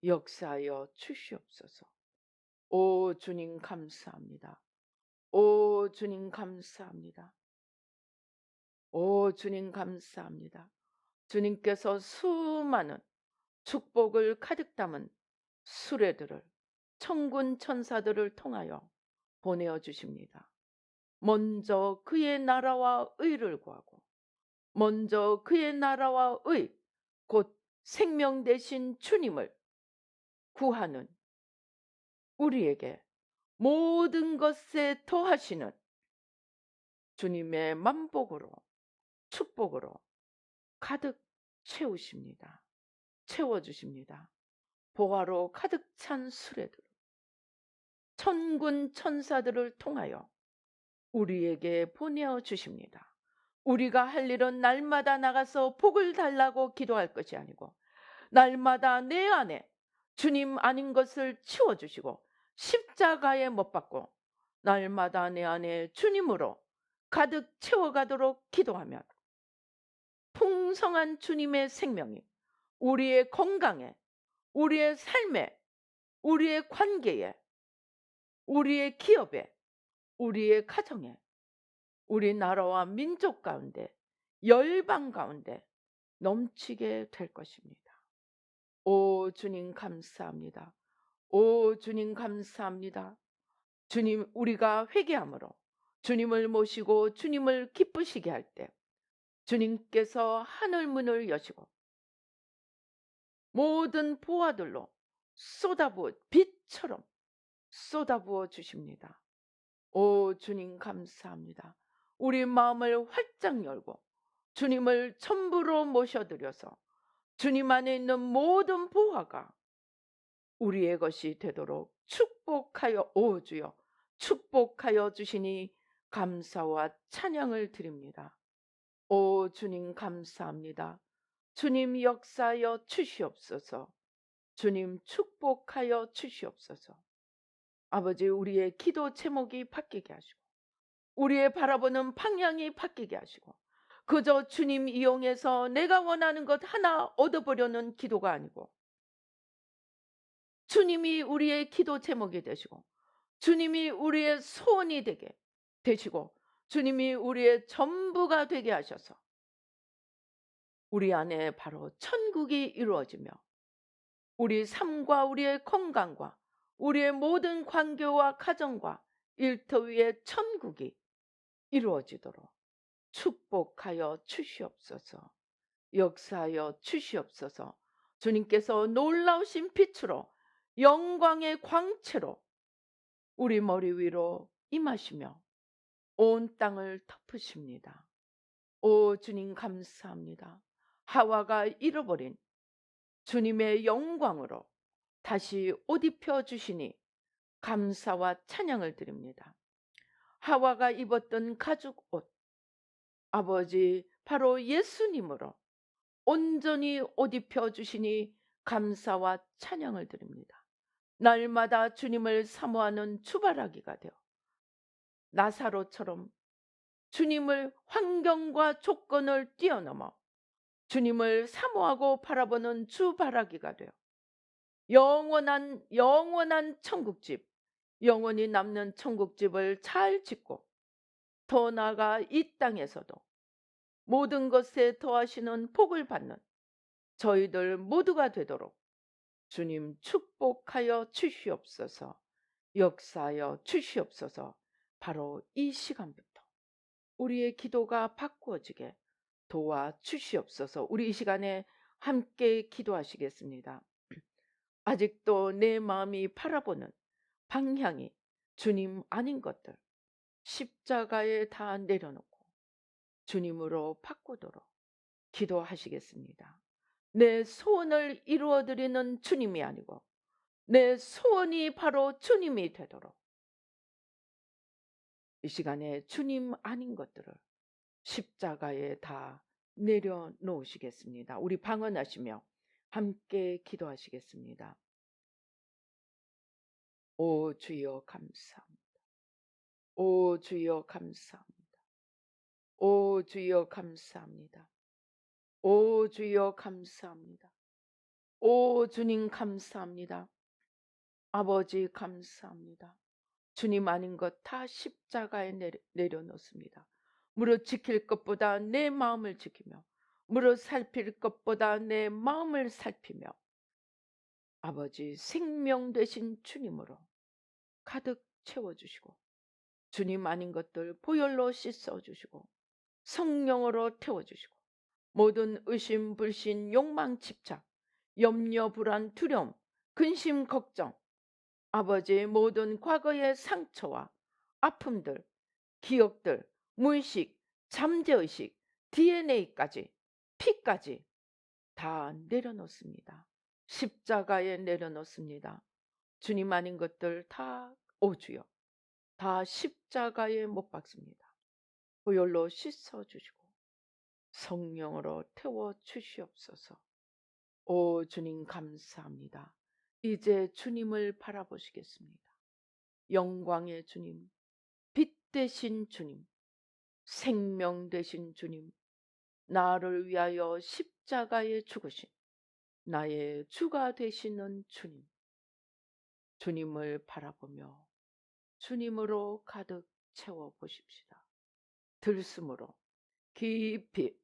역사하여 주시옵소서. 오 주님 감사합니다. 오 주님 감사합니다. 오 주님 감사합니다. 주님께서 수많은 축복을 가득 담은 수레들을 천군 천사들을 통하여 보내어 주십니다. 먼저 그의 나라와 의를 구하고 먼저 그의 나라와 의 곧 생명 되신 주님을 구하는 우리에게 모든 것에 더하시는 주님의 만복으로 축복으로 가득 채우십니다. 채워주십니다. 보화로 가득 찬 수레들 천군 천사들을 통하여 우리에게 보내어 주십니다. 우리가 할 일은 날마다 나가서 복을 달라고 기도할 것이 아니고 날마다 내 안에 주님 아닌 것을 치워주시고 십자가에 못 박고 날마다 내 안에 주님으로 가득 채워가도록 기도하면 풍성한 주님의 생명이 우리의 건강에, 우리의 삶에, 우리의 관계에, 우리의 기업에, 우리의 가정에, 우리 나라와 민족 가운데, 열방 가운데 넘치게 될 것입니다. 오 주님 감사합니다. 오 주님 감사합니다. 주님, 우리가 회개함으로 주님을 모시고 주님을 기쁘시게 할 때 주님께서 하늘 문을 여시고 모든 보화들로 쏟아부어 빛처럼 쏟아부어 주십니다. 오 주님 감사합니다. 우리 마음을 활짝 열고 주님을 전부로 모셔드려서 주님 안에 있는 모든 보화가 우리의 것이 되도록 축복하여, 오 주여 축복하여 주시니 감사와 찬양을 드립니다. 오 주님 감사합니다. 주님 역사하여 주시옵소서. 주님 축복하여 주시옵소서. 아버지, 우리의 기도 제목이 바뀌게 하시고 우리의 바라보는 방향이 바뀌게 하시고 그저 주님 이용해서 내가 원하는 것 하나 얻어보려는 기도가 아니고 주님이 우리의 기도 제목이 되시고 주님이 우리의 소원이 되게 되시고 주님이 우리의 전부가 되게 하셔서 우리 안에 바로 천국이 이루어지며 우리 삶과 우리의 건강과 우리의 모든 관계와 가정과 일터 위에 천국이 이루어지도록 축복하여 주시옵소서. 역사하여 주시옵소서. 주님께서 놀라우신 빛으로 영광의 광채로 우리 머리 위로 임하시며 온 땅을 덮으십니다. 오 주님 감사합니다. 하와가 잃어버린 주님의 영광으로 다시 옷 입혀 주시니 감사와 찬양을 드립니다. 하와가 입었던 가죽 옷, 아버지 바로 예수님으로 온전히 옷 입혀 주시니 감사와 찬양을 드립니다. 날마다 주님을 사모하는 주바라기가 되어 나사로처럼 주님을 환경과 조건을 뛰어넘어 주님을 사모하고 바라보는 주바라기가 되어 영원한 천국집, 영원히 남는 천국집을 잘 짓고 더 나아가 이 땅에서도 모든 것에 더하시는 복을 받는 저희들 모두가 되도록 주님 축복하여 주시옵소서. 역사하여 주시옵소서. 바로 이 시간부터 우리의 기도가 바꾸어지게 도와주시옵소서. 우리 이 시간에 함께 기도하시겠습니다. 아직도 내 마음이 바라보는 방향이 주님 아닌 것들 십자가에 다 내려놓고 주님으로 바꾸도록 기도하시겠습니다. 내 소원을 이루어드리는 주님이 아니고 내 소원이 바로 주님이 되도록 이 시간에 주님 아닌 것들을 십자가에 다 내려놓으시겠습니다. 우리 방언하시며 함께 기도하시겠습니다. 오 주여 감사합니다. 오 주여 감사합니다. 오 주여 감사합니다. 오 주여 감사합니다. 오 주님 감사합니다. 아버지 감사합니다. 주님 아닌 것 다 십자가에 내려놓습니다. 무릇 지킬 것보다 내 마음을 지키며 무릇 살필 것보다 내 마음을 살피며 아버지 생명 되신 주님으로 가득 채워주시고 주님 아닌 것들 보혈로 씻어주시고 성령으로 태워주시고 모든 의심, 불신, 욕망, 집착, 염려, 불안, 두려움, 근심, 걱정 아버지의 모든 과거의 상처와 아픔들, 기억들, 무의식, 잠재의식, DNA까지, 피까지 다 내려놓습니다. 십자가에 내려놓습니다. 주님 아닌 것들 다 오 주여, 다 십자가에 못 박습니다. 보혈로 씻어 주시고 성령으로 태워 주시옵소서. 오 주님 감사합니다. 이제 주님을 바라보시겠습니다. 영광의 주님, 빛 되신 주님, 생명 되신 주님, 나를 위하여 십자가에 죽으신 나의 주가 되시는 주님, 주님을 바라보며 주님으로 가득 채워보십시다. 들숨으로 깊이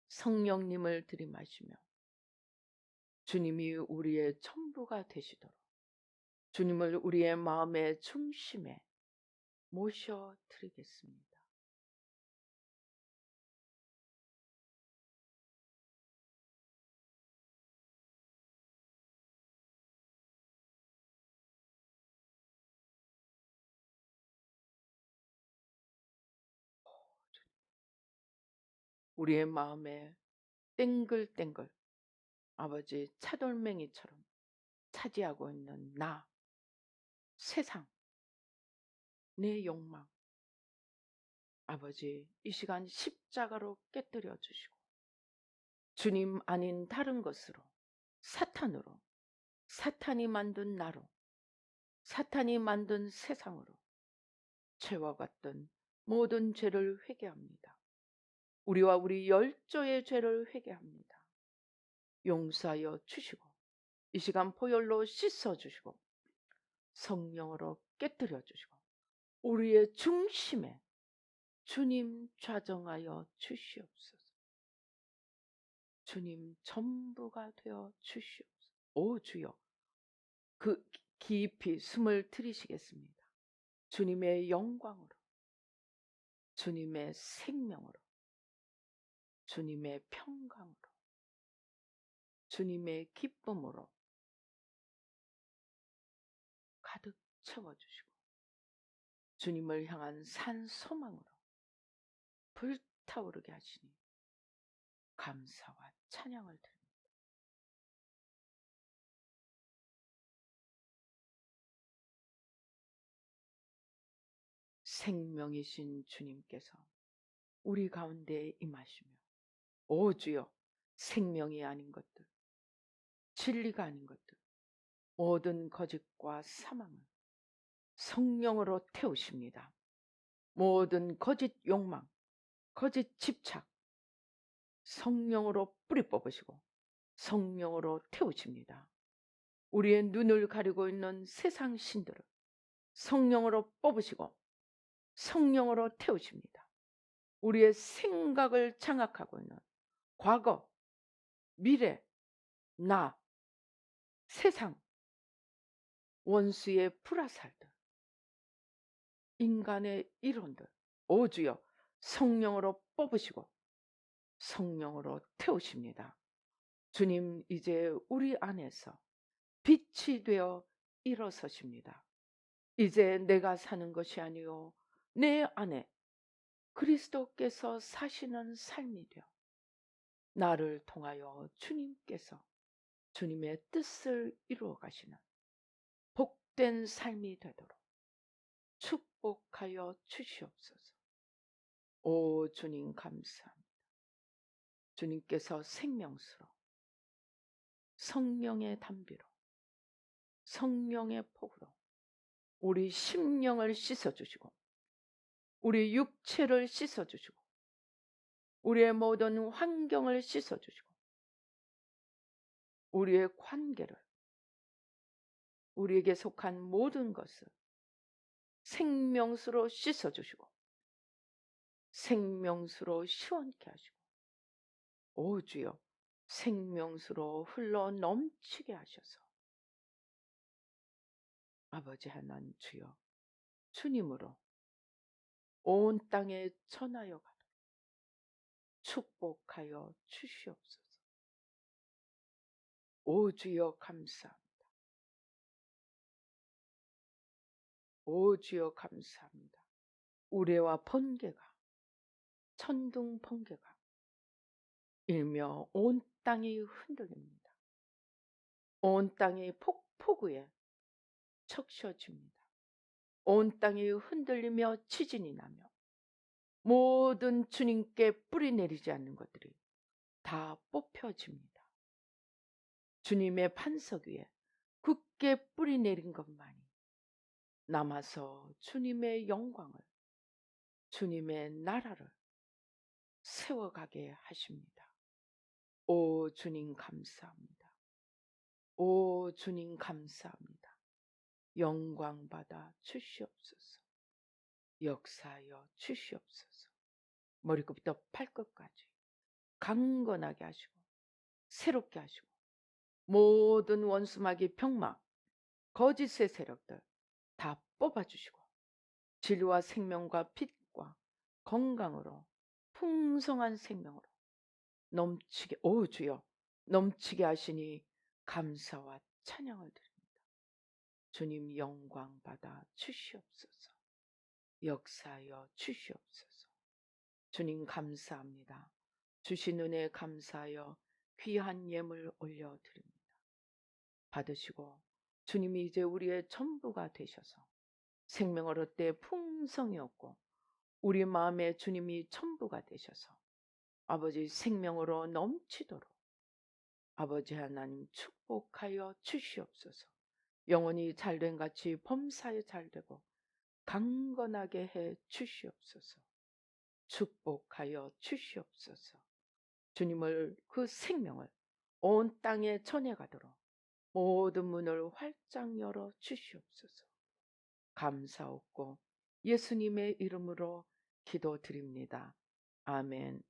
성령님을 들이마시며 주님이 우리의 전부가 되시도록 주님을 우리의 마음의 중심에 모셔드리겠습니다. 우리의 마음에 땡글땡글 아버지 차돌맹이처럼 차지하고 있는 나, 세상, 내 욕망, 아버지 이 시간 십자가로 깨뜨려 주시고 주님 아닌 다른 것으로, 사탄으로, 사탄이 만든 나로, 사탄이 만든 세상으로 죄와같던 모든 죄를 회개합니다. 우리와 우리 열조의 죄를 회개합니다. 용서하여 주시고 이 시간 보혈로 씻어주시고 성령으로 깨뜨려 주시고 우리의 중심에 주님 좌정하여 주시옵소서. 주님 전부가 되어 주시옵소서. 오 주여, 그 깊이 숨을 들이시겠습니다. 주님의 영광으로, 주님의 생명으로, 주님의 평강으로, 주님의 기쁨으로 가득 채워주시고 주님을 향한 산 소망으로 불타오르게 하시니 감사와 찬양을 드립니다. 생명이신 주님께서 우리 가운데 임하시며 오 주여, 생명이 아닌 것들, 진리가 아닌 것들, 모든 거짓과 사망을 성령으로 태우십니다. 모든 거짓 욕망, 거짓 집착 성령으로 뿌리 뽑으시고 성령으로 태우십니다. 우리의 눈을 가리고 있는 세상 신들을 성령으로 뽑으시고 성령으로 태우십니다. 우리의 생각을 장악하고 있는 과거, 미래, 나, 세상, 원수의 불화살들, 인간의 이론들, 오 주여 성령으로 뽑으시고 성령으로 태우십니다. 주님 이제 우리 안에서 빛이 되어 일어서십니다. 이제 내가 사는 것이 아니요 내 안에 그리스도께서 사시는 삶이 되어 나를 통하여 주님께서 주님의 뜻을 이루어 가시는 복된 삶이 되도록 축복하여 주시옵소서. 오 주님 감사합니다. 주님께서 생명수로 성령의 담비로 성령의 폭으로 우리 심령을 씻어주시고 우리 육체를 씻어주시고 우리의 모든 환경을 씻어주시고 우리의 관계를 우리에게 속한 모든 것을 생명수로 씻어주시고 생명수로 시원케 하시고 오 주여 생명수로 흘러 넘치게 하셔서 아버지 하나님 주여 주님으로 온 땅에 전하여 가도록 축복하여 주시옵소서. 오 주여 감사합니다. 오 주여 감사합니다. 우레와 번개가 천둥 번개가 일며 온 땅이 흔들립니다. 온 땅이 폭포구에 적셔집니다. 온 땅이 흔들리며 지진이 나며 모든 주님께 뿌리 내리지 않는 것들이 다 뽑혀집니다. 주님의 반석 위에 굳게 뿌리 내린 것만이 남아서 주님의 영광을, 주님의 나라를 세워가게 하십니다. 오 주님 감사합니다. 오 주님 감사합니다. 영광 받아 주시옵소서. 역사하여 주시옵소서. 머리끝부터 발끝까지 강건하게 하시고 새롭게 하시고 모든 원수마귀 병막 거짓의 세력들 다 뽑아주시고 진리와 생명과 빛과 건강으로 풍성한 생명으로 넘치게 오 주여 넘치게 하시니 감사와 찬양을 드립니다. 주님 영광 받아 주시옵소서. 역사하여 주시옵소서. 주님 감사합니다. 주신 은혜 감사하여 귀한 예물 올려드립니다. 받으시고 주님이 이제 우리의 전부가 되셔서 생명을 얻되 풍성히 얻고 우리 마음에 주님이 전부가 되셔서 아버지 생명으로 넘치도록 아버지 하나님 축복하여 주시옵소서. 영혼이 잘된 같이 범사에 잘되고 강건하게 해 주시옵소서. 축복하여 주시옵소서. 주님을 그 생명을 온 땅에 전해가도록 모든 문을 활짝 열어 주시옵소서. 감사옵고 예수님의 이름으로 기도드립니다. 아멘.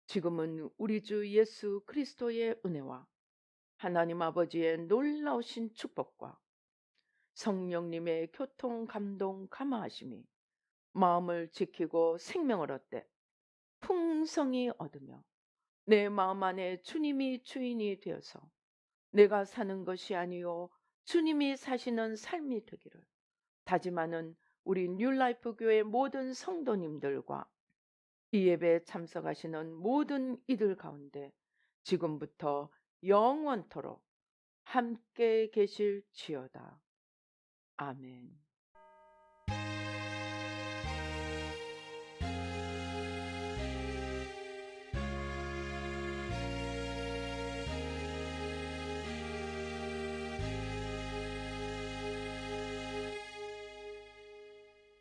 지금은 우리 주 예수 그리스도의 은혜와 하나님 아버지의 놀라우신 축복과 성령님의 교통 감동 감화하심이 마음을 지키고 생명을 얻되 풍성히 얻으며 내 마음 안에 주님이 주인이 되어서 내가 사는 것이 아니요 주님이 사시는 삶이 되기를 다짐하는 우리 뉴라이프 교회 모든 성도님들과 이 예배에 참석하시는 모든 이들 가운데 지금부터 영원토록 함께 계실지어다. 아멘.